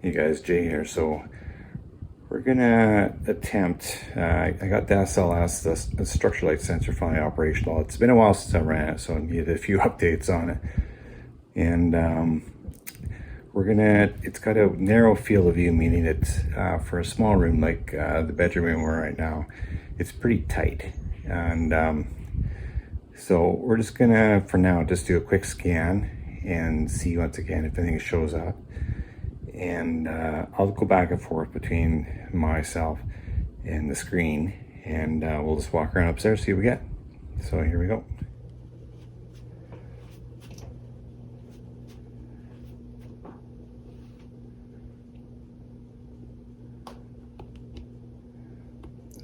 Hey guys, Jay here. So we're gonna attempt, I got the SLS, the structure light sensor finally operational. It's been a while since I ran it, so I needed a few updates on it. And it's got a narrow field of view, meaning it's for a small room like the bedroom we're in right now, it's pretty tight. And so we're just gonna, for now, just do a quick scan and see once again if anything shows up. And I'll go back and forth between myself and the screen, and we'll just walk around upstairs, see what we get. So here we go.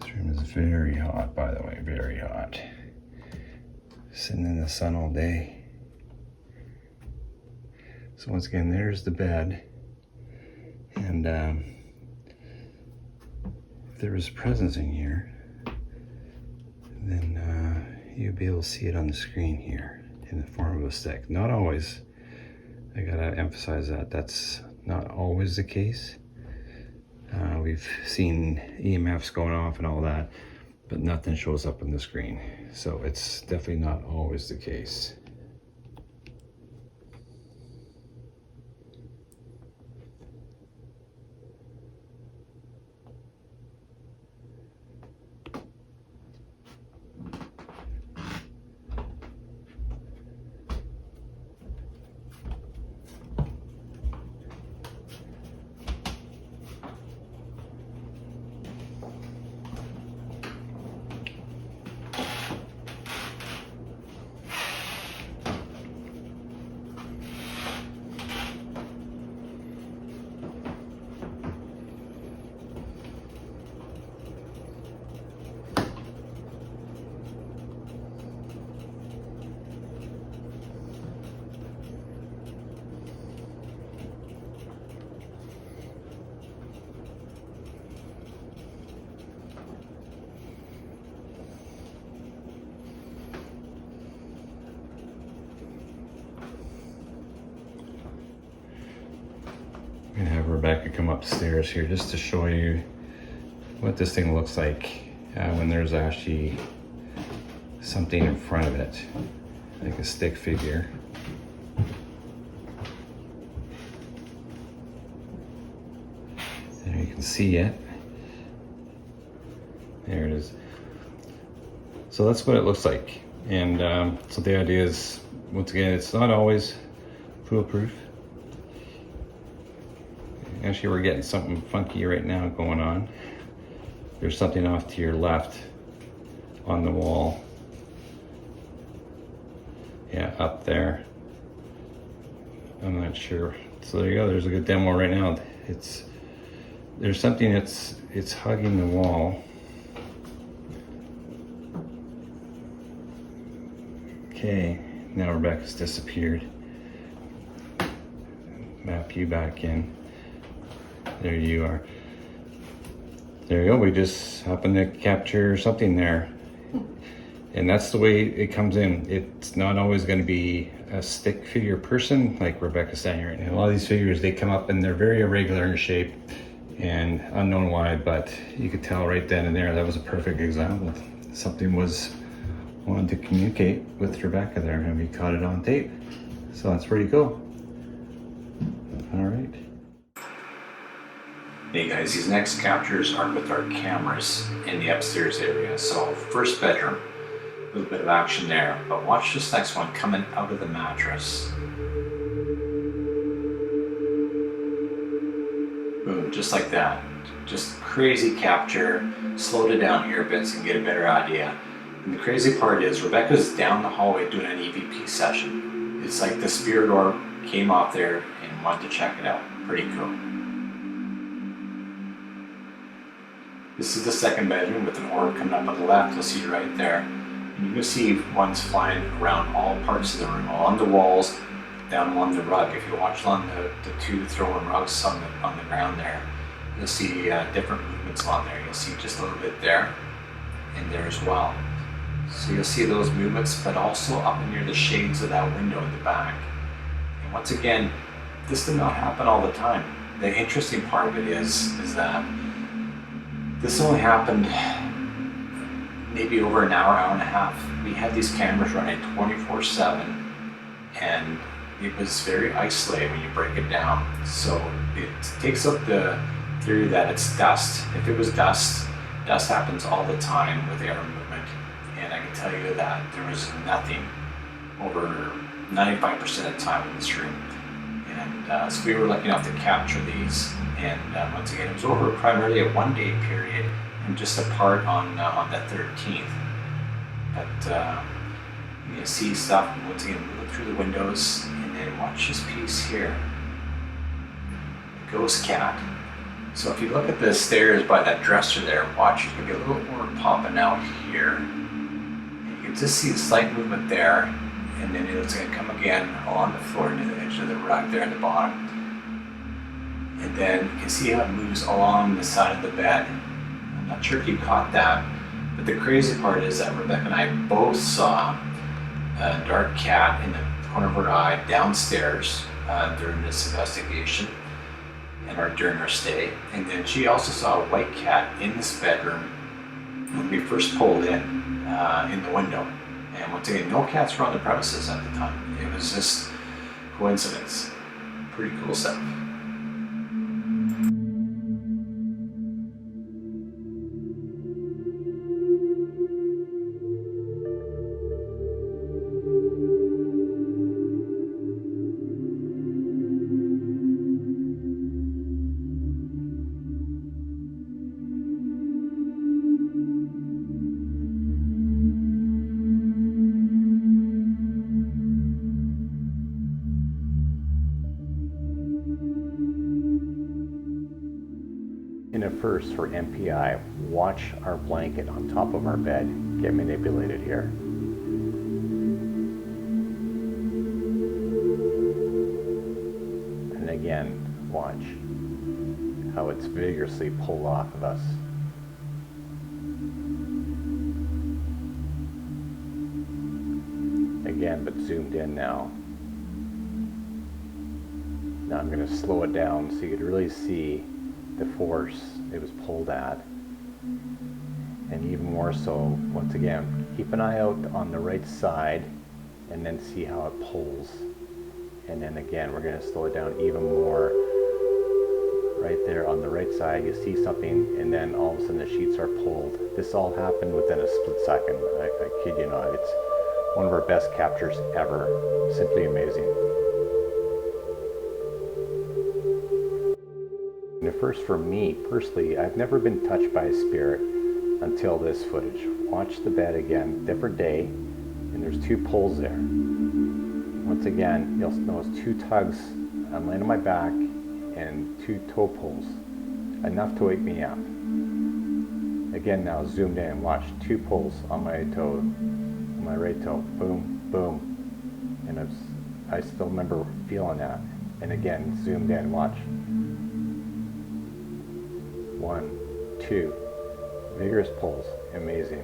This room is very hot, by the way, very hot. Sitting in the sun all day. So once again, there's the bed. And if there was a presence in here, then you'll be able to see it on the screen here in the form of a stick. Not always. I gotta emphasize that that's not always the case. We've seen EMFs going off and all that, but nothing shows up on the screen. So it's definitely not always the case. I'm gonna have Rebecca come upstairs here just to show you what this thing looks like when there's actually something in front of it, like a stick figure. There you can see it. There it is. So that's what it looks like. And so the idea is, once again, it's not always foolproof. Actually, we're getting something funky right now going on. There's something off to your left on the wall. Yeah, up there. I'm not sure. So there you go. There's a good demo right now. There's something it's hugging the wall. Okay, now Rebecca's disappeared. Map you back in. There you are. There you go. We just happened to capture something there. And that's the way it comes in. It's not always going to be a stick figure person like Rebecca's saying right now. A lot of these figures, they come up and they're very irregular in shape and unknown why, but you could tell right then and there that was a perfect example. Something was wanted to communicate with Rebecca there, and we caught it on tape. So that's where you go. All right. Hey guys, these next captures are with our cameras in the upstairs area. So first bedroom, a little bit of action there, but watch this next one coming out of the mattress. Boom, just like that. Just crazy capture. Slowed it down here a bit so you can get a better idea. And the crazy part is Rebecca's down the hallway doing an EVP session. It's like the Spirit Orb came off there and wanted to check it out. Pretty cool. This is the second bedroom with an orb coming up on the left. You'll see it right there. And you can see ones flying around all parts of the room, along the walls, down along the rug. If you watch along the two throwing rugs on the ground there, you'll see different movements along there. You'll see just a little bit there and there as well. So you'll see those movements, but also up near the shades of that window in the back. And once again, this did not happen all the time. the interesting part of it is that this only happened maybe over an hour, hour and a half. We had these cameras running 24/7, and it was very isolated when you break it down. So it takes up the theory that it's dust. If it was dust, dust happens all the time with air movement. And I can tell you that there was nothing over 95% of the time in this room. And so we were lucky enough to capture these. And once again, it was over primarily a 1-day period and just a part on the 13th. But you see stuff, and once again, we look through the windows, and then watch this piece here. The ghost cat. So if you look at the stairs by that dresser there, watch, there's going to be a little orb popping out here. And you can just see the slight movement there, and then it's going to come again along the floor to the edge of the rug there at the bottom. And then you can see how it moves along the side of the bed. I'm not sure if you caught that, but the crazy part is that Rebecca and I both saw a dark cat in the corner of her eye downstairs during this investigation or during our stay. And then she also saw a white cat in this bedroom when we first pulled in the window. And once again, no cats were on the premises at the time. It was just coincidence. Pretty cool stuff. In a first for MPI, watch our blanket on top of our bed get manipulated here. And again, watch how it's vigorously pulled off of us. Again, but zoomed in now. Now I'm going to slow it down so you could really see the force it was pulled at. And even more so, once again, keep an eye out on the right side and then see how it pulls. And then again, we're going to slow it down even more. Right there on the right side, you see something, and then all of a sudden the sheets are pulled. This all happened within a split second. I kid you not. It's one of our best captures ever. Simply amazing. And first, for me personally, I've never been touched by a spirit until this footage. Watch the bed again, different day, and there's 2 pulls there. Once again, you'll notice 2 tugs. I'm laying on my back and 2 toe pulls, enough to wake me up. Again, now zoomed in, watch 2 pulls on my toe, on my right toe, boom, boom, and I still remember feeling that. And again, zoomed in, watch. 1, 2, vigorous pulls, amazing.